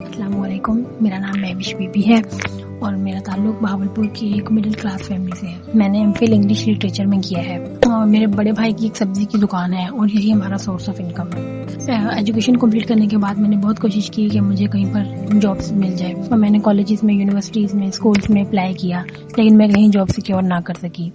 السلام علیکم، میرا نام مہوش بی بی ہے اور میرا تعلق بہاولپور کی ایک مڈل کلاس فیملی سے ہے۔ میں نے ایم فل انگلش لٹریچر میں کیا ہے اور میرے بڑے بھائی کی ایک سبزی کی دکان ہے اور یہی ہمارا سورس آف انکم ہے۔ ایجوکیشن کمپلیٹ کرنے کے بعد میں نے بہت کوشش کی کہ مجھے کہیں پر جابس مل جائے اور میں نے کالجز میں، یونیورسٹیز میں، اسکولس میں اپلائی کیا، لیکن میں کہیں جاب سیکیور نہ کر سکی۔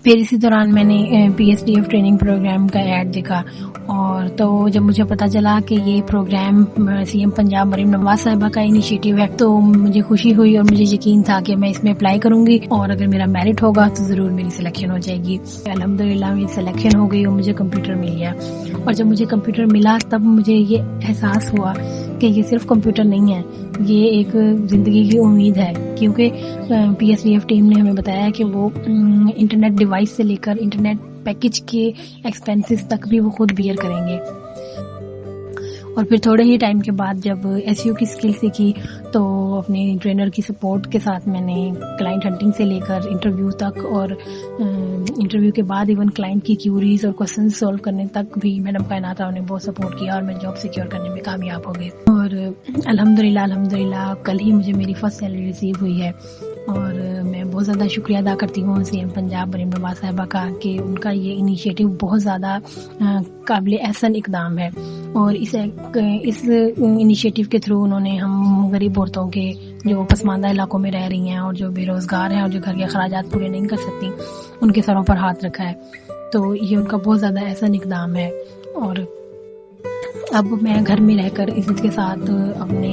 پھر اسی دوران میں نے P S D F training programme کا ایڈ دیکھا اور تو جب مجھے پتا چلا کہ یہ programme C M Punjab Maryam Nawaz صاحبہ کا انیشیٹو ہے تو مجھے خوشی ہوئی اور مجھے یقین تھا کہ میں اس میں اپلائی کروں گی اور اگر میرا میرٹ ہوگا تو ضرور میری سلیکشن ہو جائے گی۔ الحمدللہ میری سلیکشن ہو گئی اور مجھے کمپیوٹر مل گیا، اور جب مجھے کمپیوٹر ملا تب مجھے یہ احساس ہوا کہ یہ صرف کمپیوٹر نہیں ہے، یہ ایک زندگی کی امید ہے، کیونکہ P S D F team نے ہمیں بتایا کہ وہ انٹرنیٹ ڈیوائس سے لے کر انٹرنیٹ پیکج کے ایکسپینسز تک بھی وہ خود بیئر کریں گے۔ اور پھر تھوڑے ہی ٹائم کے بعد جب ایس یو کی اسکل سیکھی تو اپنے ٹرینر کی سپورٹ کے ساتھ میں نے کلائنٹ ہنٹنگ سے لے کر انٹرویو تک، اور انٹرویو کے بعد ایون کلائنٹ کی کیوریز اور کوسچن سولو کرنے تک بھی میڈم کائنات راؤ نے بہت سپورٹ کیا اور میں جاب سیکیور کرنے میں کامیاب ہو گئی۔ اور الحمدللہ کل ہی مجھے میری فرسٹ سیلری ریسیو ہوئی ہے اور میں بہت زیادہ شکریہ ادا کرتی ہوں سی ایم پنجاب مریم نواز صاحبہ کا کہ ان کا یہ انیشیٹو بہت زیادہ قابل احسن اقدام ہے، اور اس انیشیٹو کے تھرو انہوں نے ہم غریب عورتوں کے جو پسماندہ علاقوں میں رہ رہی ہیں اور جو بے روزگار ہیں اور جو گھر کے اخراجات پورے نہیں کر سکتی ان کے سروں پر ہاتھ رکھا ہے، تو یہ ان کا بہت زیادہ احسن اقدام ہے۔ اور اب میں گھر میں رہ کر اس کے ساتھ اپنے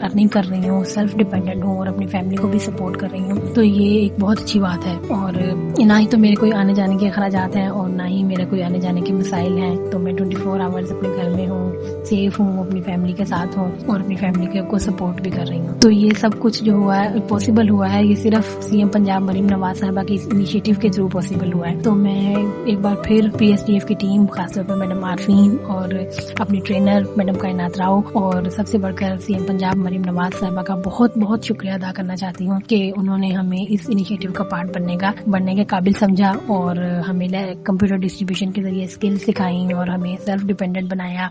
ارننگ کر رہی ہوں، سیلف ڈیپینڈنٹ ہوں اور اپنی فیملی کو بھی سپورٹ کر رہی ہوں، تو یہ ایک بہت اچھی بات ہے۔ اور نہ ہی تو میرے کوئی آنے جانے کے اخراجات ہیں اور نہ ہی میرے کوئی آنے جانے کے مسائل ہیں، تو میں 24 آورز اپنے گھر میں ہوں، سیف ہوں، اپنی فیملی کے ساتھ ہوں اور اپنی فیملی کو سپورٹ بھی کر رہی ہوں۔ تو یہ سب کچھ جو ہوا ہے پاسبل ہوا ہے، یہ صرف سی ایم پنجاب مریم نواز صاحبہ کے اس انیشیٹو کے تھرو پاسبل ہوا ہے۔ تو میں ایک بار پھر پی ایس ڈی ایف کی ٹیم، خاص طور پر میڈم عارفین اور اپنی ٹرینر میڈم کائنات راؤ اور سب سے بڑھ کر سی ایم پنجاب مریم نواز صاحبہ کا بہت بہت شکریہ ادا کرنا چاہتی ہوں کہ انہوں نے ہمیں اس انیشیٹو کا پارٹ بننے کے قابل سمجھا اور ہمیں کمپیوٹر ڈسٹریبیوشن کے ذریعے اسکل سکھائیں اور ہمیں سیلف ڈیپینڈنٹ بنایا۔